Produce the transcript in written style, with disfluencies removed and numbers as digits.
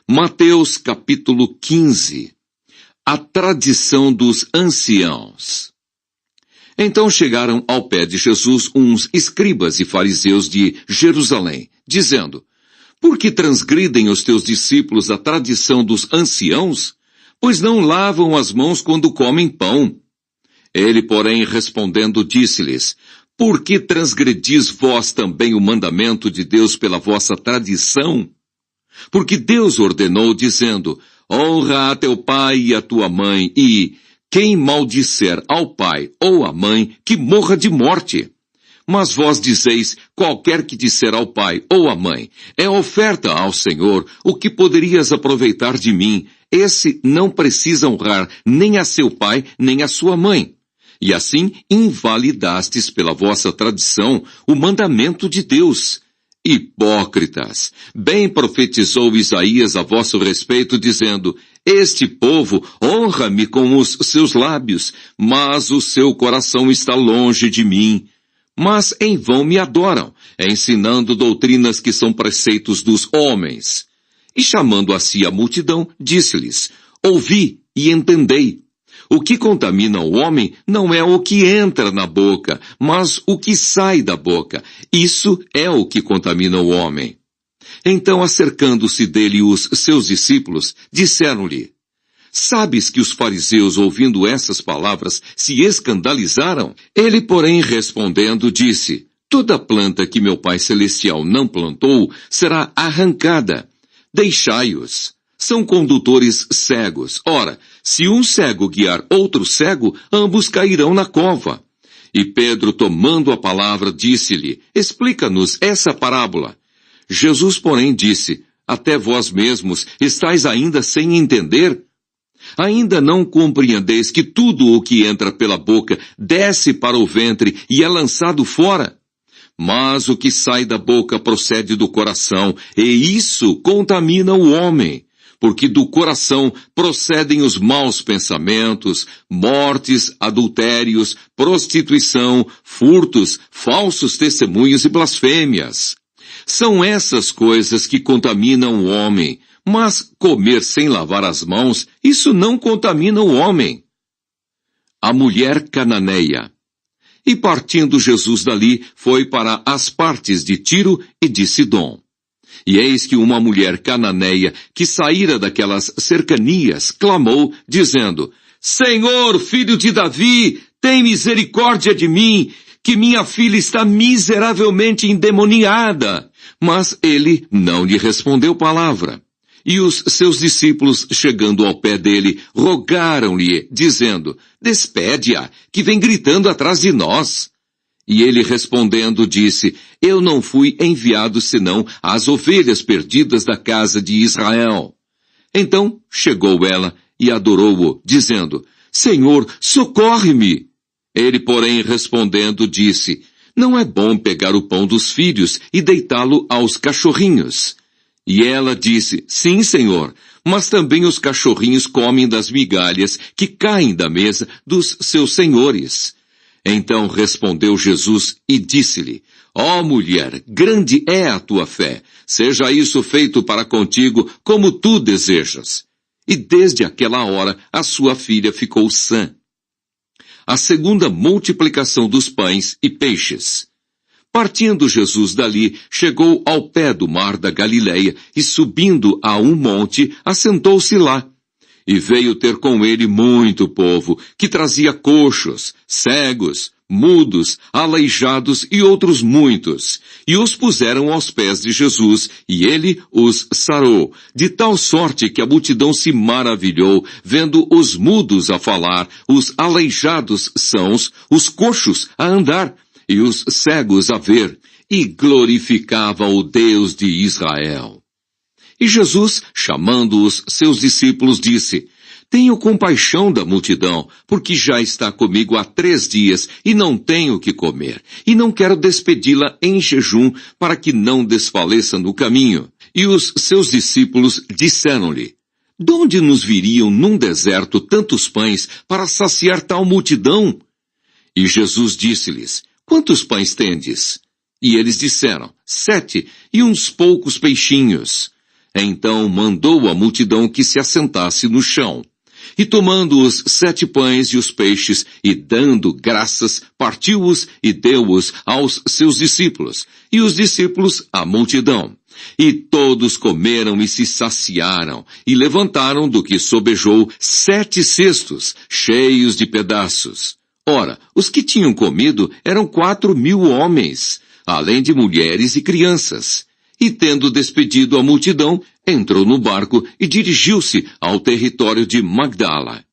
Mateus capítulo 15. A tradição dos anciãos. Então chegaram ao pé de Jesus uns escribas e fariseus de Jerusalém, dizendo: Por que transgridem os teus discípulos a tradição dos anciãos? Pois não lavam as mãos quando comem pão. Ele, porém, respondendo, disse-lhes: Por que transgredis vós também o mandamento de Deus pela vossa tradição? Porque Deus ordenou, dizendo: Honra a teu pai e a tua mãe, e quem maldisser ao pai ou à mãe, que morra de morte. Mas vós dizeis: qualquer que disser ao pai ou à mãe, é oferta ao Senhor, o que poderias aproveitar de mim? Esse não precisa honrar nem a seu pai, nem a sua mãe. E assim invalidastes pela vossa tradição o mandamento de Deus. Hipócritas! Bem profetizou Isaías a vosso respeito, dizendo: Este povo honra-me com os seus lábios, mas o seu coração está longe de mim. Mas em vão me adoram, ensinando doutrinas que são preceitos dos homens. E chamando a si a multidão, disse-lhes: Ouvi e entendei. O que contamina o homem não é o que entra na boca, mas o que sai da boca. Isso é o que contamina o homem. Então, acercando-se dele os seus discípulos, disseram-lhe: Sabes que os fariseus, ouvindo essas palavras, se escandalizaram? Ele, porém, respondendo, disse: Toda planta que meu Pai Celestial não plantou será arrancada. Deixai-os. São condutores cegos. Ora, se um cego guiar outro cego, ambos cairão na cova. E Pedro, tomando a palavra, disse-lhe: Explica-nos essa parábola. Jesus, porém, disse: Até vós mesmos estáis ainda sem entender? Ainda não compreendeis que tudo o que entra pela boca desce para o ventre e é lançado fora? Mas o que sai da boca procede do coração, e isso contamina o homem. Porque do coração procedem os maus pensamentos, mortes, adultérios, prostituição, furtos, falsos testemunhos e blasfêmias. São essas coisas que contaminam o homem, mas comer sem lavar as mãos, isso não contamina o homem. A mulher cananeia. E partindo Jesus dali, foi para as partes de Tiro e de Sidom. E eis que uma mulher cananeia, que saíra daquelas cercanias, clamou, dizendo: Senhor, filho de Davi, tem misericórdia de mim, que minha filha está miseravelmente endemoniada. Mas ele não lhe respondeu palavra. E os seus discípulos, chegando ao pé dele, rogaram-lhe, dizendo: Despede-a, que vem gritando atrás de nós. E ele respondendo disse: Eu não fui enviado senão às ovelhas perdidas da casa de Israel. Então chegou ela e adorou-o, dizendo: Senhor, socorre-me. Ele, porém, respondendo, disse: Não é bom pegar o pão dos filhos e deitá-lo aos cachorrinhos. E ela disse: Sim, Senhor, mas também os cachorrinhos comem das migalhas que caem da mesa dos seus senhores. Então respondeu Jesus e disse-lhe: Ó mulher, grande é a tua fé, seja isso feito para contigo como tu desejas. E desde aquela hora a sua filha ficou sã. A segunda multiplicação dos pães e peixes. Partindo Jesus dali, chegou ao pé do mar da Galileia e subindo a um monte, assentou-se lá. E veio ter com ele muito povo, que trazia coxos, cegos, mudos, aleijados e outros muitos. E os puseram aos pés de Jesus, e ele os sarou, de tal sorte que a multidão se maravilhou, vendo os mudos a falar, os aleijados sãos, os coxos a andar, e os cegos a ver, e glorificava o Deus de Israel. E Jesus, chamando os seus discípulos, disse: Tenho compaixão da multidão, porque já está comigo há 3 dias e não tenho o que comer, e não quero despedi-la em jejum, para que não desfaleça no caminho. E os seus discípulos disseram-lhe: De onde nos viriam num deserto tantos pães para saciar tal multidão? E Jesus disse-lhes: Quantos pães tendes? E eles disseram: 7, e uns poucos peixinhos. Então mandou a multidão que se assentasse no chão. E tomando os 7 pães e os peixes, e dando graças, partiu-os e deu-os aos seus discípulos, e os discípulos à multidão. E todos comeram e se saciaram, e levantaram do que sobejou 7 cestos, cheios de pedaços. Ora, os que tinham comido eram 4.000 homens, além de mulheres e crianças. E tendo despedido a multidão, entrou no barco e dirigiu-se ao território de Magdala.